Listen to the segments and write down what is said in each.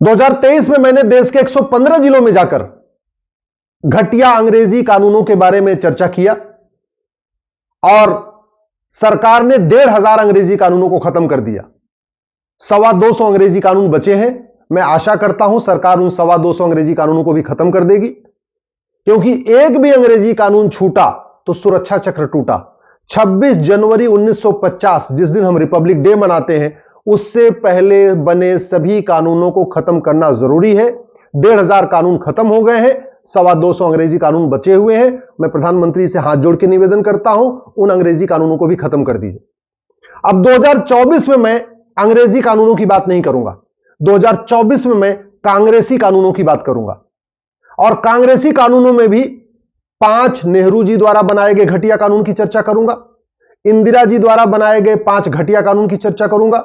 2023 में मैंने देश के 115 जिलों में जाकर घटिया अंग्रेजी कानूनों के बारे में चर्चा किया और सरकार ने 1,500 अंग्रेजी कानूनों को खत्म कर दिया। 225 अंग्रेजी कानून बचे हैं। मैं आशा करता हूं सरकार उन 225 अंग्रेजी कानूनों को भी खत्म कर देगी, क्योंकि एक भी अंग्रेजी कानून छूटा तो सुरक्षा चक्र टूटा। 26 जनवरी 1950 जिस दिन हम रिपब्लिक डे मनाते हैं, उससे पहले बने सभी कानूनों को खत्म करना जरूरी है। 1,500 कानून खत्म हो गए हैं, 225 अंग्रेजी कानून बचे हुए हैं। मैं प्रधानमंत्री से हाथ जोड़ के निवेदन करता हूं, उन अंग्रेजी कानूनों को भी खत्म कर दीजिए। अब 2024 में मैं अंग्रेजी कानूनों की बात नहीं करूंगा। 2024 में मैं कांग्रेसी कानूनों की बात करूंगा, और कांग्रेसी कानूनों में भी 5 नेहरू जी द्वारा बनाए गए घटिया कानून की चर्चा करूंगा, इंदिरा जी द्वारा बनाए गए 5 घटिया कानून की चर्चा करूंगा,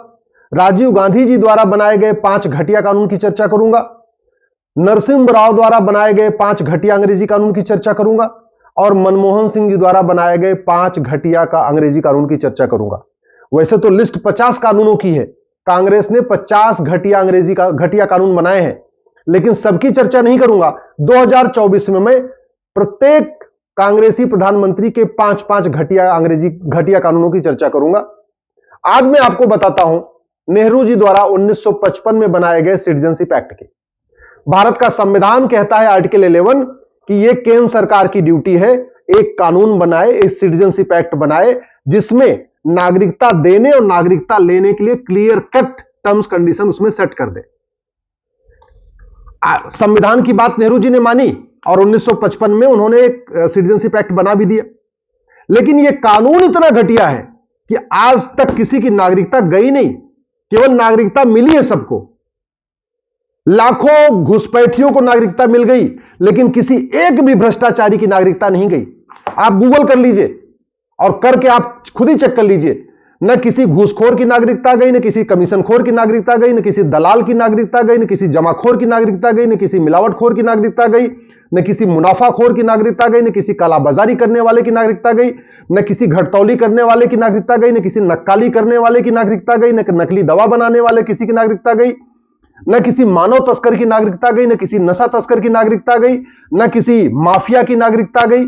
राजीव गांधी जी द्वारा बनाए गए 5 घटिया कानून की चर्चा करूंगा, नरसिम्हा राव द्वारा बनाए गए 5 घटिया अंग्रेजी कानून की चर्चा करूंगा, और मनमोहन सिंह जी द्वारा बनाए गए 5 घटिया का अंग्रेजी कानून की चर्चा करूंगा। वैसे तो लिस्ट 50 कानूनों की है, कांग्रेस ने 50 घटिया कानून बनाए हैं, लेकिन सबकी चर्चा नहीं करूंगा। 2024 में मैं प्रत्येक कांग्रेसी प्रधानमंत्री के 5-5 घटिया कानूनों की चर्चा करूंगा। आज मैं आपको बताता हूं नेहरू जी द्वारा 1955 में बनाए गए सिटीजनशिप एक्ट के। भारत का संविधान कहता है आर्टिकल 11 कि यह केंद्र सरकार की ड्यूटी है, एक कानून बनाए, एक सिटीजनशिप एक्ट बनाए, जिसमें नागरिकता देने और नागरिकता लेने के लिए क्लियर कट टर्म्स कंडीशन उसमें सेट कर दे। संविधान की बात नेहरू जी ने मानी और 1955 में उन्होंने एक सिटीजनशिप एक्ट बना भी दिया। लेकिन यह कानून इतना घटिया है कि आज तक किसी की नागरिकता गई नहीं, केवल नागरिकता मिली है सबको। लाखों घुसपैठियों को नागरिकता मिल गई, लेकिन किसी एक भी भ्रष्टाचारी की नागरिकता नहीं गई। आप गूगल कर लीजिए और करके आप खुद ही चेक कर लीजिए, न किसी घूसखोर की नागरिकता गई, न किसी कमीशनखोर की नागरिकता गई, न किसी दलाल की नागरिकता गई, न किसी जमाखोर की नागरिकता गई, न किसी मिलावटखोर की नागरिकता गई, न किसी मुनाफाखोर की नागरिकता गई, न किसी कालाबाजारी करने वाले की नागरिकता गई, न किसी घटतौली करने वाले की नागरिकता गई, न किसी नक्काली करने वाले की नागरिकता गई, न नकली दवा बनाने वाले किसी की नागरिकता गई, न किसी मानव तस्कर की नागरिकता गई, न किसी नशा तस्कर की नागरिकता गई, न किसी माफिया की नागरिकता गई,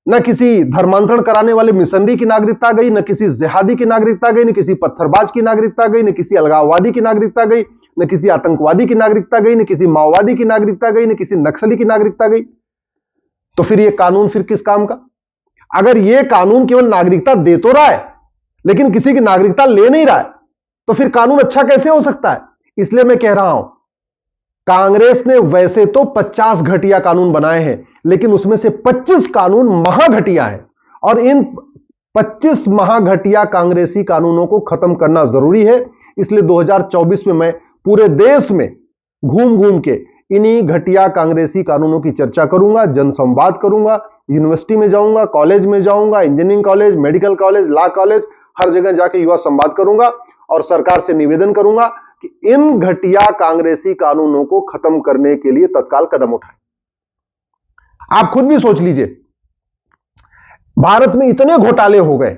न किसी धर्मांतरण कराने वाले मिशनरी की नागरिकता गई, न किसी जिहादी की नागरिकता गई, न किसी पत्थरबाज की नागरिकता गई, न किसी अलगाववादी की नागरिकता गई, न किसी आतंकवादी की नागरिकता गई, न किसी माओवादी की नागरिकता गई, न किसी नक्सली की नागरिकता गई। तो फिर यह कानून फिर किस काम का? अगर यह कानून केवल नागरिकता दे तो रहा है, लेकिन किसी की नागरिकता ले नहीं रहा है, तो फिर कानून अच्छा कैसे हो सकता है? इसलिए मैं कह रहा हूं, कांग्रेस ने वैसे तो 50 घटिया कानून बनाए हैं, लेकिन उसमें से 25 कानून महाघटिया हैं, और इन 25 महाघटिया कांग्रेसी कानूनों को खत्म करना जरूरी है। इसलिए 2024 में मैं पूरे देश में घूम घूम के इन्हीं घटिया कांग्रेसी कानूनों की चर्चा करूंगा, जनसंवाद करूंगा, यूनिवर्सिटी में जाऊंगा, कॉलेज में जाऊंगा, engineering college, medical college, law college, हर जगह जाके युवा संवाद करूंगा और सरकार से निवेदन करूंगा कि इन घटिया कांग्रेसी कानूनों को खत्म करने के लिए तत्काल कदम उठाएं। आप खुद भी सोच लीजिए, भारत में इतने घोटाले हो गए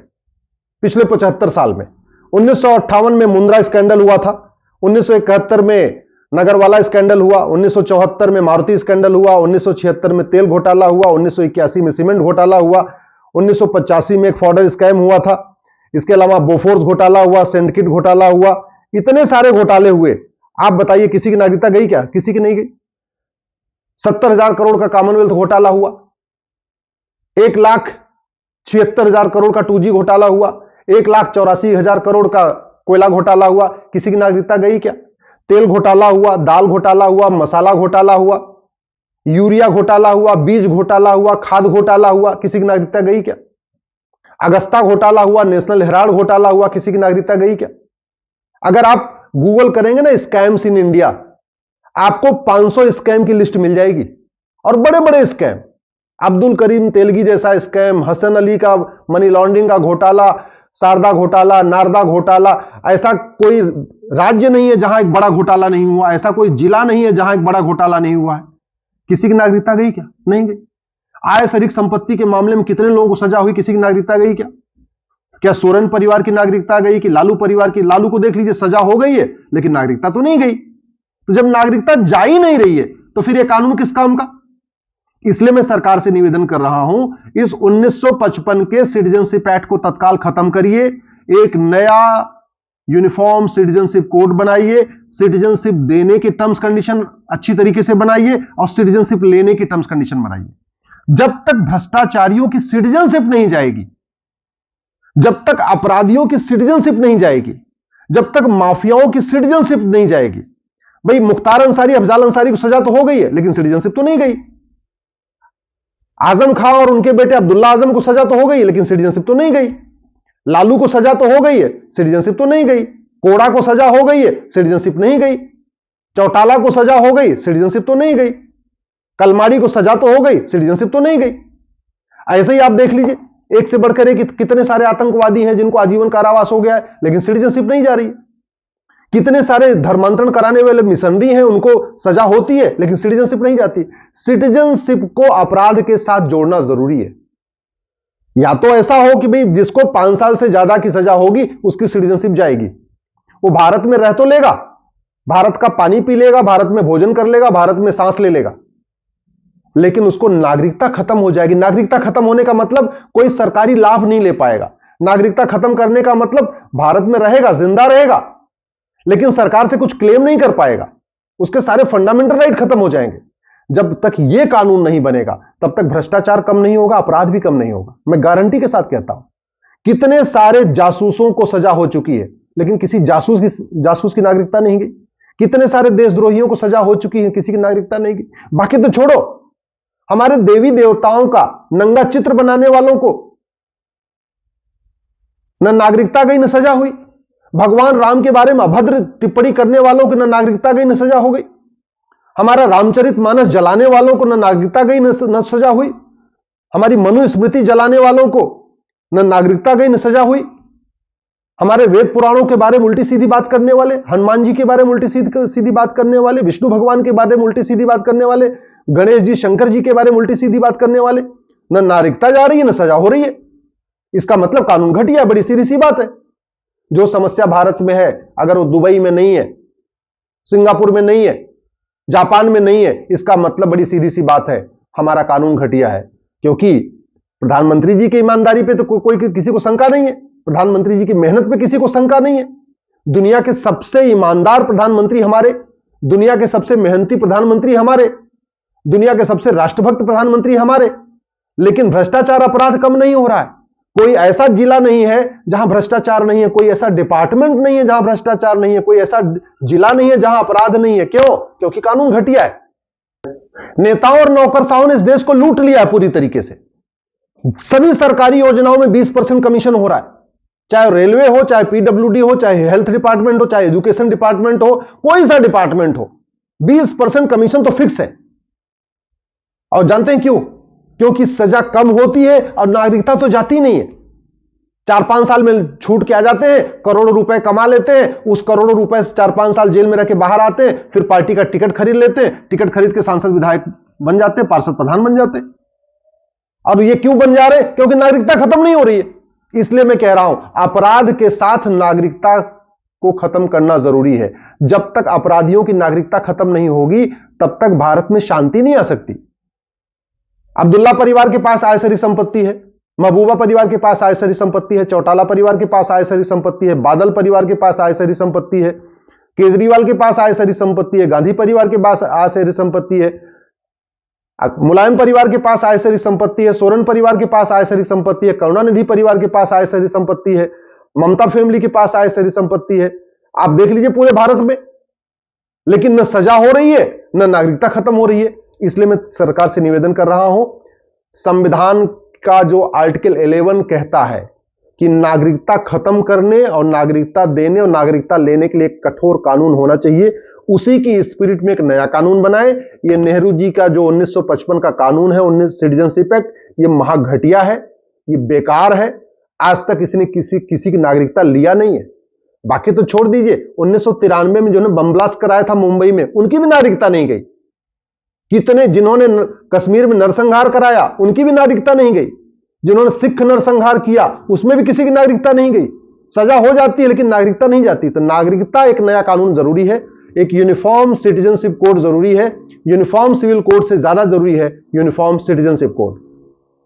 पिछले 75 साल में। 1958 में मुंद्रा स्कैंडल हुआ था, 1971 में नगरवाला स्कैंडल हुआ, 1974 में मारुति स्कैंडल हुआ, 1976 में तेल घोटाला हुआ, 1981 में सीमेंट घोटाला हुआ, 1985 में एक फॉर्डर स्कैम हुआ था, इसके अलावा बोफोर्स घोटाला हुआ, सिंडिकेट घोटाला हुआ, इतने सारे घोटाले हुए। आप बताइए किसी की नागरिकता गई क्या? किसी की नहीं गई। 70,000 करोड़ का कॉमनवेल्थ घोटाला हुआ, 1,76,000 करोड़ का 2G घोटाला हुआ, 1,84,000 करोड़ का कोयला घोटाला हुआ, किसी की नागरिकता गई क्या? तेल घोटाला हुआ, दाल घोटाला हुआ, मसाला घोटाला हुआ, यूरिया घोटाला हुआ, बीज घोटाला हुआ, खाद घोटाला हुआ, किसी की नागरिकता गई क्या? अगस्ता घोटाला हुआ, नेशनल हेराल्ड घोटाला हुआ, किसी की नागरिकता गई क्या? अगर आप गूगल करेंगे ना स्कैम्स इन इंडिया, आपको 500 स्कैम की लिस्ट मिल जाएगी, और बड़े बड़े स्कैम, अब्दुल करीम तेलगी जैसा स्कैम, हसन अली का मनी लॉन्ड्रिंग का घोटाला, शारदा घोटाला, नारदा घोटाला। ऐसा कोई राज्य नहीं है जहां एक बड़ा घोटाला नहीं हुआ, ऐसा कोई जिला नहीं है जहां एक बड़ा घोटाला नहीं हुआ है। किसी की नागरिकता गई क्या? नहीं गई। आय शरीक संपत्ति के मामले में कितने लोगों को सजा हुई, किसी की नागरिकता गई क्या? क्या सोरेन परिवार की नागरिकता गई कि लालू परिवार की? लालू को देख लीजिए, सजा हो गई है, लेकिन नागरिकता तो नहीं गई। तो जब नागरिकता जा ही नहीं रही है तो फिर यह कानून किस काम का? इसलिए मैं सरकार से निवेदन कर रहा हूं, इस 1955 के सिटीजनशिप एक्ट को तत्काल खत्म करिए, एक नया यूनिफॉर्म सिटीजनशिप कोड बनाइए, सिटीजनशिप देने के टर्म्स कंडीशन अच्छी तरीके से बनाइए और सिटीजनशिप लेने की टर्म्स कंडीशन बनाइए। जब तक भ्रष्टाचारियों की सिटीजनशिप नहीं जाएगी, जब तक अपराधियों की सिटीजनशिप नहीं जाएगी, जब तक माफियाओं की सिटीजनशिप नहीं जाएगी, भाई मुख्तार अंसारी, अफजाल अंसारी को सजा तो हो गई है लेकिन सिटीजनशिप तो नहीं गई। आजम खां और उनके बेटे अब्दुल्ला आजम को सजा तो हो गई लेकिन सिटीजनशिप तो नहीं गई। लालू को सजा तो हो गई है, सिटीजनशिप तो नहीं गई। कोड़ा को सजा हो गई है, सिटीजनशिप नहीं गई। चौटाला को सजा हो गई, सिटीजनशिप तो नहीं गई। कलमाड़ी को सजा तो हो गई, सिटीजनशिप तो नहीं गई। ऐसे ही आप देख लीजिए, एक से बढ़कर एक कितने सारे आतंकवादी हैं जिनको आजीवन कारावास हो गया है लेकिन सिटीजनशिप नहीं जा रही। कितने सारे धर्मांतरण कराने वाले मिशनरी हैं, उनको सजा होती है लेकिन सिटीजनशिप नहीं जाती। सिटीजनशिप को अपराध के साथ जोड़ना जरूरी है। या तो ऐसा हो कि भाई जिसको 5 साल से ज्यादा की सजा होगी उसकी सिटीजनशिप जाएगी, वो भारत में रह तो लेगा, भारत का पानी पी लेगा, भारत में भोजन कर लेगा, भारत में सांस ले लेगा, लेकिन उसको नागरिकता खत्म हो जाएगी। नागरिकता खत्म होने का मतलब कोई सरकारी लाभ नहीं ले पाएगा। नागरिकता खत्म करने का मतलब भारत में रहेगा, जिंदा रहेगा, लेकिन सरकार से कुछ क्लेम नहीं कर पाएगा, उसके सारे फंडामेंटल राइट खत्म हो जाएंगे। जब तक यह कानून नहीं बनेगा तब तक भ्रष्टाचार कम नहीं होगा, अपराध भी कम नहीं होगा। मैं गारंटी के साथ कहता हूं, कितने सारे जासूसों को सजा हो चुकी है लेकिन किसी जासूस की नागरिकता नहीं गई। कितने सारे देशद्रोहियों को सजा हो चुकी है, किसी की नागरिकता नहीं गई। बाकी तो छोड़ो, हमारे देवी देवताओं का नंगा चित्र बनाने वालों को न नागरिकता गई न सजा हुई। भगवान राम के बारे में अभद्र टिप्पणी करने वालों को न नागरिकता गई न सजा हो गई। हमारा रामचरितमानस जलाने वालों को न नागरिकता गई न सजा हुई। हमारी मनुस्मृति जलाने वालों को न नागरिकता गई न सजा हुई। हमारे वेद पुराणों के बारे में उल्टी सीधी बात करने वाले, हनुमान जी के बारे में उल्टी सीधी बात करने वाले, विष्णु भगवान के बारे में उल्टी सीधी बात करने वाले, गणेश जी शंकर जी के बारे में उल्टी सीधी बात करने वाले, न नागरिकता जा रही है न सजा हो रही है। इसका मतलब कानून घटिया। बड़ी सीधी सी बात है। जो समस्या भारत में है, अगर वो दुबई में नहीं है, सिंगापुर में नहीं है, जापान में नहीं है, इसका मतलब बड़ी सीधी सी बात है, हमारा कानून घटिया है। क्योंकि प्रधानमंत्री जी की ईमानदारी पे तो कोई किसी को शंका नहीं है, प्रधानमंत्री जी की मेहनत पे किसी को शंका नहीं है। दुनिया के सबसे ईमानदार प्रधानमंत्री हमारे, दुनिया के सबसे मेहनती प्रधानमंत्री हमारे, दुनिया के सबसे राष्ट्रभक्त प्रधानमंत्री हमारे, लेकिन भ्रष्टाचार अपराध कम नहीं हो रहा है। कोई ऐसा जिला नहीं है जहां भ्रष्टाचार नहीं है, कोई ऐसा डिपार्टमेंट नहीं है जहां भ्रष्टाचार नहीं है, कोई ऐसा जिला नहीं है जहां अपराध नहीं है। क्यों? क्योंकि कानून घटिया है। नेताओं और नौकरशाहों ने इस देश को लूट लिया है पूरी तरीके से। सभी सरकारी योजनाओं में 20% कमीशन हो रहा है, चाहे रेलवे हो, चाहे पीडब्ल्यूडी हो, चाहे हेल्थ डिपार्टमेंट हो, चाहे एजुकेशन डिपार्टमेंट हो, कोई सा डिपार्टमेंट हो, 20% कमीशन तो फिक्स है। और जानते हैं क्यों? क्योंकि सजा कम होती है और नागरिकता तो जाती नहीं है। 4-5 साल में छूट के आ जाते हैं, करोड़ों रुपए कमा लेते हैं, उस करोड़ों रुपए से 4-5 साल जेल में रह के बाहर आते हैं, फिर पार्टी का टिकट खरीद लेते हैं, टिकट खरीद के सांसद विधायक बन जाते हैं, पार्षद प्रधान बन जाते हैं। अब ये क्यों बन जा रहे हैं? क्योंकि नागरिकता खत्म नहीं हो रही है। इसलिए मैं कह रहा हूं, अपराध के साथ नागरिकता को खत्म करना जरूरी है। जब तक अपराधियों की नागरिकता खत्म नहीं होगी तब तक भारत में शांति नहीं आ सकती। अब्दुल्ला परिवार के पास आय सारी संपत्ति है, महबूबा परिवार के पास आय सारी संपत्ति है, चौटाला परिवार के पास आय सारी संपत्ति है, बादल परिवार के पास आय सारी संपत्ति है, केजरीवाल के पास आय सारी संपत्ति है, गांधी परिवार के पास आय सारी संपत्ति है, मुलायम परिवार के पास आय सारी संपत्ति है, सोरेन परिवार के पास आय सारी संपत्ति है, करुणानिधि परिवार के पास आय सारी संपत्ति है, ममता फैमिली के पास आय सारी संपत्ति है। आप देख लीजिए पूरे भारत में, लेकिन न सजा हो रही है न नागरिकता खत्म हो रही है। इसलिए मैं सरकार से निवेदन कर रहा हूं, संविधान का जो आर्टिकल 11 कहता है कि नागरिकता खत्म करने और नागरिकता देने और नागरिकता लेने के लिए एक कठोर कानून होना चाहिए, उसी की स्पिरिट में एक नया कानून बनाए। ये नेहरू जी का जो 1955 का कानून है, सिटीजनशिप एक्ट, ये महाघटिया है, ये बेकार है। आज तक इसने किसी की नागरिकता लिया नहीं है। बाकी तो छोड़ दीजिए, 1993 में जो ने बम ब्लास्ट कराया था मुंबई में, उनकी भी नागरिकता नहीं गई। कितने जिन्होंने कश्मीर में नरसंहार कराया, उनकी भी नागरिकता नहीं गई। जिन्होंने सिख नरसंहार किया, उसमें भी किसी की नागरिकता नहीं गई। सजा हो जाती है लेकिन नागरिकता नहीं जाती। तो नागरिकता एक नया कानून जरूरी है। एक यूनिफॉर्म सिटीजनशिप कोड जरूरी है। यूनिफॉर्म सिविल कोड से ज्यादा जरूरी है यूनिफॉर्म सिटीजनशिप कोड।